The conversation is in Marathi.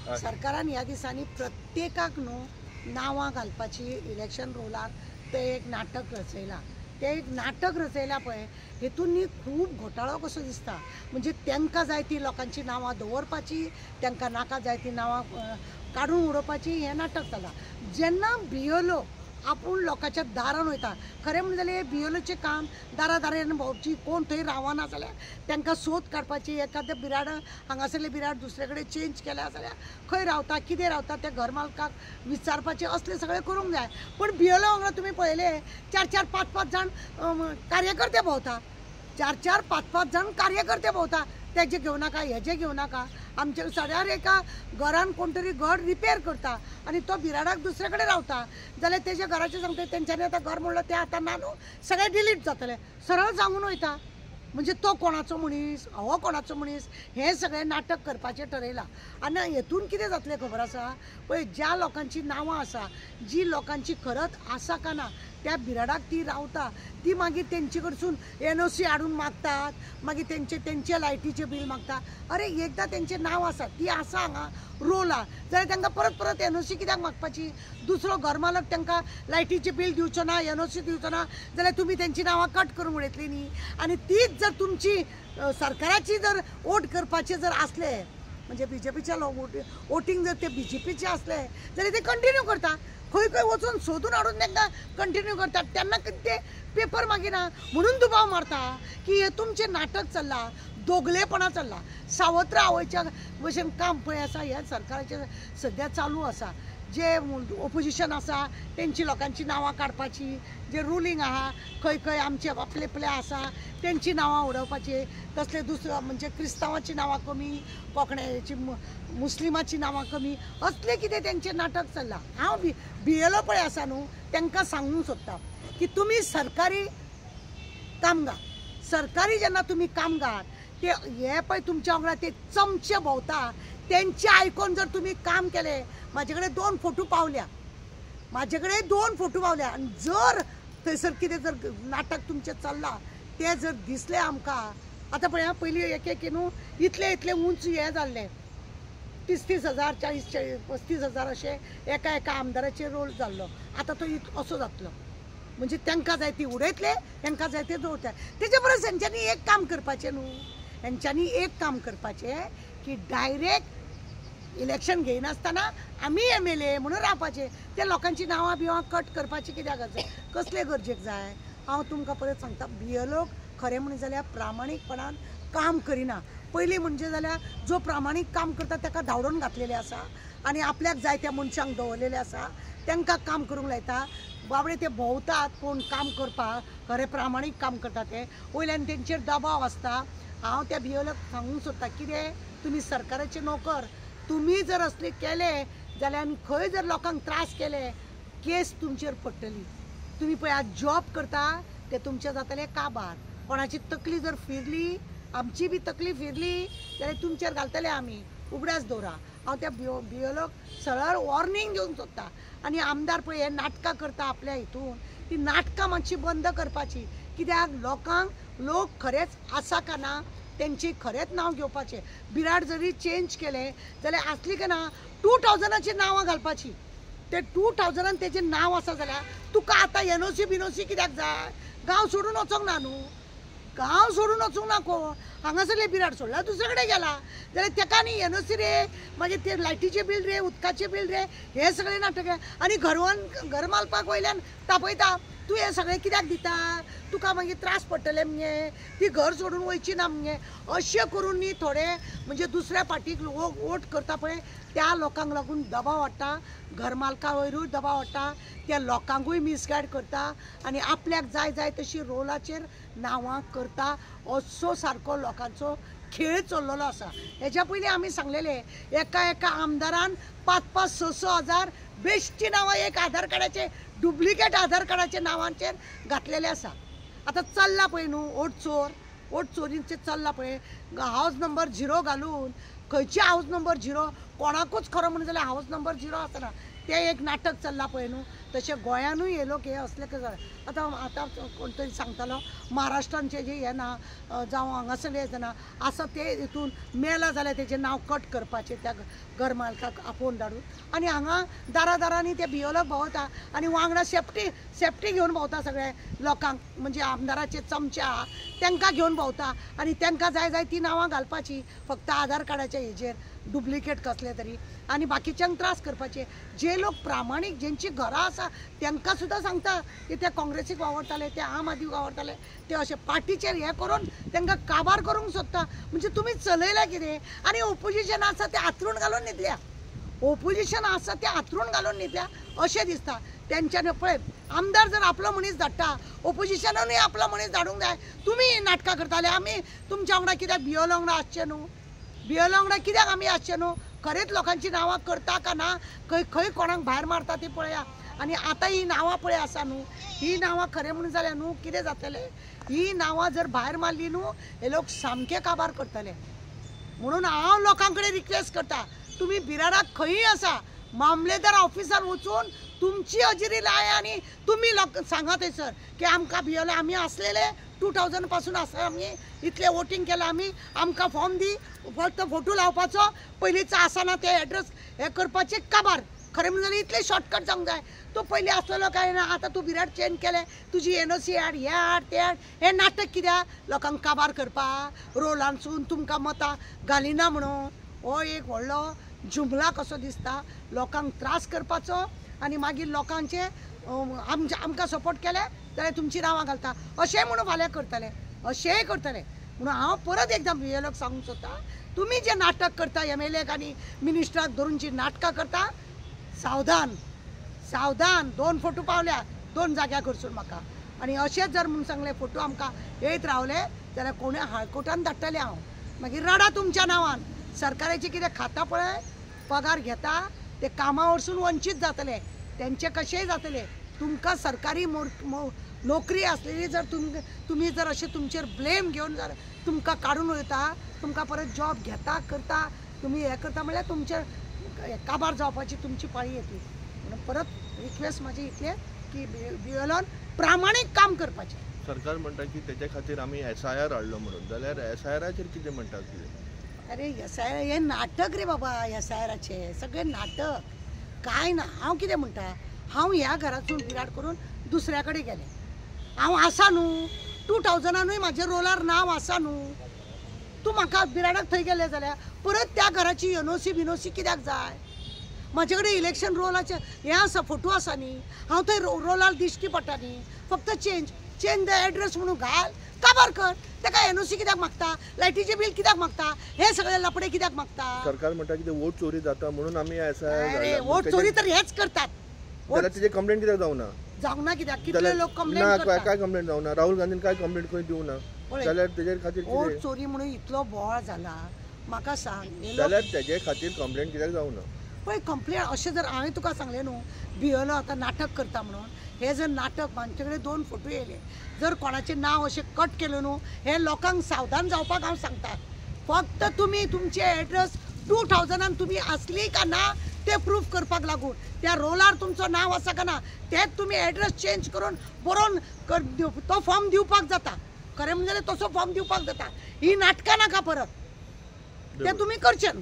सरकारान ह्या दिसांनी प्रत्येकाक नावां घालपाची इलेक्शन रोलार ते एक नाटक रचयलां. ते एक नाटक रचयलां पळय, हेतून न्ही खूब घोटाळो कसो दिसता. म्हणजे तांकां जाय ती लोकांची नांवां दवरपाची, तांकां नाका जाय ती नांवां काडून उडोवपाची हें नाटक जालां. जेन्ना BLO आपूण लोकांच्या दारान वयता, खरें म्हणलें जाल्यार BLOचें काम दारान भोंवची, कोण थंय रावना जाल्यार तांकां सोद काडपाची. एखादें बिराड हांगासरलें बिराड दुसरे कडेन चेंज केल्या जाल्यार खंय रावता, कितें रावता तें घर मालकाक विचारपाचें, असलें सगळें करूंक जाय. पूण BLO वांगडा तुमी पळयलें 4-4, 5-5 जाण कार्यकर्ते भोंवता. 4-4, 5-5 जाण कार्यकर्ते भोंवता. तेजे घेवं नाका, हेजे घेवं नाका. आमच्या सड्यार एका घरान कोण तरी घर रिपेर करता आनी तो बिराडाक दुसरे कडेन रावता जाल्यार तेज्या घराचें सांगता तेंच्यांनी आतां घर म्हणलं तें आतां ना न्हू, सगळें डिलीट जातलें. सरळ सांगून वयता. म्हणजे तो कोणाचो मनीस, हो कोणाचो मनीस, हें सगळें नाटक करपाचें ठरयलां. आनी हेतून कितें जातलें खबर आसा पळय, ज्या लोकांची नांवां आसा, जी लोकांची खरंच आसा काय ना त्या बिराडाक ती रावता, ती मागीर तेंचे कडसून NOC हाडून मागतात, मागीर तेंचे लायटीचें बील मागता. अरे एकदां तेंचें नांव आसा, ती आसा हांगा रोला, जाल्यार तांकां परत NOC कित्याक मागपाची? दुसरो घर मालक तांकां लायटीचें बील दिवचो ना, NOC दिवचो ना जाल्यार तुमी तेंची नांवां कट करून उडयतलीं न्ही. आनी तीच जर तुमची सरकाराची जर वोट करपाचें जर आसलें, म्हणजे BJPच्या वोटींग जर ते BJPचे असले जाल्यार ते कंटिन्यू करता. खंय खंय वचून सोदून हाडून तांकां कंटिन्यू करतात. तेन्ना ते पेपर मागिना म्हणून दुबाव मारता की हे तुमचें नाटक चल्लां, दोगलेपणां चल्लां. सावत्र आवयच्या भशेन काम पळय आसा ह्या सरकाराचें सद्या चालू आसा. जे ओपोजिशन आसा तेंची लोकांची नांवां काडपाची, जे रुलींग आहा खंय खंय आमचे आपले आसा तेंची नांवां उडोवपाची, तसले दुसरे म्हणजे क्रिस्तांवांची नांवां कमी, कोंकण्याची मुस्लिमाची नांवां कमी, असलें कितें तेंचें नाटक चल्लां. हांव BLO पळय आसा न्हू तांकां सांगूंक सोदता की तुमी सरकारी कामगार, सरकारी जेन्ना तुमी कामगार, ते हे पळय तुमच्या वांगडा ते चमचे भोंवता, तेंचे आयकोन जर तुमी काम केलें. म्हाजे कडेन 2 फोटो पावल्या, म्हाजे कडेन 2 फोटो पावल्या. आनी जर थंयसर कितें जर नाटक तुमचें चल्लां तें जर दिसलें आमकां, आतां पळय पयलीं एक न्हू इतले उंच हें जाल्लें 30,000, 40,000, 35,000 अशें एका आमदाराचेर रोल जाल्लो. आतां तो असो जातलो. म्हणजे तांकां जाय ती उडयतले, तांकां जाय ते दवरता. तेजे परस हेंच्यांनी एक काम करपाचें न्हू, हेंच्यांनी एक काम करपाचें की डायरेक्ट इलेक्शन घेयनासतना आमी MLA म्हणून रावपाचें. ते लोकांची नांवां बिवां कट करपाची कित्याक जाय, कसले गरजेक जाय? हांव तुमकां परत सांगता, BLO खरें म्हणलें जाल्यार प्रामाणीकपणान काम करिना. पयलीं म्हणजे जाल्यार जो प्रामाणीक काम करता ताका धांवडोन घातलेले आसा आनी आपल्याक जाय त्या मनशांक दवरलेले आसा, तांकां काम करूंक लायता. बाबडे ते भोंवतात कोण काम करपाक, खरें प्रामाणीक काम करता ते, वयल्यान तेंचेर दबाव आसता. हांव त्या BLOक सांगूंक सोदता, कितें तुमी सरकाराचे नोकर, तुमी जर असले केले जाल्यार आनी खंय जर लोकांक त्रास केले, केस तुमचेर पडटली. तुमी पळय आज जॉब करता ते तुमचें जातलें काबार. कोणाची तकली जर फिरली, आमची बी तकली फिरली जाल्यार तुमचेर घालतले आमी, उगड्यास दवरा. हांव त्या BLOक सरळ वॉर्निंग दिवंक सोदता. आनी आमदार पळय हे नाटकां करता आपल्या हितून, ती नाटकां मातशी बंद करपाची. कित्याक लोक खरेंच आसा काय ना तेंची खरेंच नांव घेवपाचें. बिराड जरी चेंज केलें जाल्यार आसली काय ना 2000ची नांवां घालपाची. ते 2000 तेजें नांव आसा जाल्यार तुका आतां NOC बिनोसी कित्याक जाय? गांव सोडून वचोंक ना न्हू, गांव सोडून वचूंक ना. कोण हांगासरले बिराड सोडला दुसरे कडेन गेला जाल्यार ताका न्ही NOC रे, मागीर ते लायटीचें बील रे, उदकाचें बील रे, हे सगळें नाटक. आनी घर मालपाक वयल्यान तापयता, तूं हे सगळें कित्याक दिता, तुका मागीर त्रास पडटले मगे, ती घर सोडून वयची ना मगे. अशें करून न्ही थोडे म्हणजे दुसऱ्या पार्टीक वोट करता पळय त्या लोकांक लागून दबाव हाडटा, घर मालका वयरूय दबाव हाडटा, त्या लोकांकूय मिसगायड करता आनी आपल्याक जाय तशी रोलाचेर नांवां करता. असो सारको लोकांचो खेळ चल्लेलो आसा. हेच्या पयलीं आमी सांगलेले एका आमदारान 5-5, 6-6 हजार बेश्टी नांवां एक आधार कार्डाचे डुप्लिकेट आधार कार्डाच्या नांवांचेर घातलेले आसा. आतां चल्ला पळय न्हू वोट चोरीचें चल्ला पळय. हावज नंबर 0 घालून, खंयचे हावज नंबर 0 कोणाकूच खरो म्हणून जाल्यार हावज नंबर 0 आसना, तें एक नाटक चल्ला पळय न्हू. तसे गोंयानूय हे लोक हे असले आतां आतां कोण तरी सांगतालो महाराष्ट्रांचे जे हे ना जावं हांगासर हे ना आसा ते हितून मेला जाल्यार तेजें नांव कट करपाचें त्या घर मालकाक आपोवन धाडून आनी हांगा दारांनी ते बियोलक भोंवता आनी वांगडा सेफ्टी घेवन भोंवता सगळे लोकांक म्हणजे आमदाराचे चमचे आहा तांकां घेवन भोंवता आनी तांकां जाय जाय ती नांवां घालपाची फक्त आधार कार्डाच्या हेजेर डुप्लिकेट कसले तरी आनी बाकीच्यांक त्रास करपाचे जे लोक प्रामाणीक जेंची घरां आसा तांकां सुद्दां सांगता की ते काँग्रेसीक वावरताले ते आम आदमी वावरताले ते अशे पार्टीचेर हे करून तांकां काबार करूंक सोदता म्हणजे तुमी चलयला कितें आनी ओपोजिशन आसा ते हातरून घालून न्हिदल्या ओपोजिशन आसा ते हातरून घालून न्हिदल्या अशें दिसता तेंच्यानी पळय आमदार जर आपलो मनीस धाडटा ओपोजिशनानूय आपलो मनीस धाडूंक जाय तुमी नाटकां करताले आमी तुमच्या वांगडा कित्याक बियोला वांगडा आसचे न्हू बियोला वांगडा कित्याक आमी आसचे न्हू खरेंच लोकांची नांवां करता का ना खंय कोणाक भायर मारता ती पळया आनी आतां ही नांवां पळय आसा न्हू ही नांवां खरें म्हणून जाल्यार न्हू कितें जातलें ही नांवां जर भायर मारली न्हू हे लोक सामके काबार करतले म्हणून हांव लोकां कडेन रिक्वेस्ट करता तुमी बिराडाक खंयी आसा मामलेदार ऑफिसार वचून तुमची हजेरी लाय आनी तुमी लोक सांगा थंयसर की आमकां बियोला आमी आसलेले 2000 पासून आसा आमी इतले वोटींग केलां आमी आमकां फॉर्म दी फक्त फोटो लावपाचो पयलींचो आसना ते एड्रेस हे करपाचे काबार खरें म्हणून जाल्यार इतले शॉर्टकट जावंक जाय तो पयलीं आसलेलो काय ना आतां तूं बिराड चेंज केलें तुजी एनओसी हाड हे हाड ते हाड हे नाटक कित्याक लोकांक काबार करपाक रोलांसून तुमकां मतां घालिना म्हणून हो एक व्हडलो जुमला कसो दिसता लोकांक त्रास करपाचो आनी मागीर लोकांचे आमकां सपोर्ट केले जाल्यार तुमची नांवां घालता अशें म्हणून फाल्यां करतले अशेंय करतले म्हणून हांव परत एकदां बियोलक सांगूंक सोदता तुमी जे नाटक करता एमएलएक आनी मिनिस्टराक धरून जी नाटकां करता सावधान सावधान 2 फोटो पावल्या 2 जाग्यार करसून म्हाका आनी अशेंच जर म्हणून सांगले फोटो आमकां येत रावले जाल्यार कोणें हायकोर्टान धाडटले हांव मागीर रडा तुमच्या नांवान सरकाराचे कितें खाता पळय पगार घेता ते कामा वरसून वंचीत जातले तेंचे कशेंय जातले तुमकां सरकारी नोकरी आसलेली जर तुमी जर अशें तुमचेर ब्लेम घेवन जर तुमकां काडून वयता तुमकां परत जॉब घेता करता तुमी हें करता म्हळ्यार तुमचे काबार जावपाची तुमची पाळी येतली म्हणून परत रिक्वेस्ट म्हाजी इतले की बियोलान प्रामाणीक काम करपाचें सरकार म्हणटा की तेच्या खातीर आमी SIR हाडलो म्हणून जाल्यार SIRाचेर कितें म्हणटा कितें अरे SIR हे नाटक रे बाबा SIRाचे सगळे नाटक काय ना हांव कितें म्हणटा हांव ह्या घरासून बिराड करून दुसऱ्या कडेन गेलें हांव आसा न्हू 2000नूय म्हाजे रोलार नांव आसा न्हू तूं म्हाका बिराडाक थंय गेले जाल्यार परत त्या घराची एनओसी बिनोसी कित्याक जाय म्हाजे कडेन इलेक्शन रोलाचे हें आसा फोटो आसा न्ही हांव थंय रोलार दिश्टी पडटा न्ही फक्त चेंज द एड्रेस म्हणून घाल काबार कर ताका एनओसी कित्याक मागता लायटीचें बिल कित्याक मागता हे सगळे लपडे कित्याक मागता सरकार म्हणटा की वोट चोरी जाता म्हणून आमी अरे वोट चोरी तर हेच करतात जाल्यार तेजे कंप्लेंट कित्याक जावना जावना कित्याक कितले लोक कंप्लेंट करतात काय कंप्लेंट जावना राहुल गांधीन काय कंप्लेंट खंय दिवं ना जाल्यार तेजे खातीर वोट चोरी म्हणून इतलो बोवाळ जाला म्हाका सांग जाल्यार तेजे खातीर कंप्लेंट कित्याक जावना पळय कंप्लेंट अशें जर हांवें तुका सांगलें न्हू बियोलो आतां नाटक करता म्हणून हे जर नाटक म्हाजे कडेन 2 फोटो येयले जर कोणाचें नांव अशें कट केलें न्हू हे लोकांक सावधान जावपाक हांव सांगता फक्त तुमी तुमचे एड्रेस 2000 तुमी आसली का ना ते प्रूफ करपाक लागून त्या रोलार तुमचो नांव आसा का ना तेच तुमी एड्रेस चेंज करून बरोवन तो फॉर्म दिवपाक जाता खरें म्हणजे तसो फॉर्म दिवपाक जाता ही नाटकां नाका परत ते तुमी करचें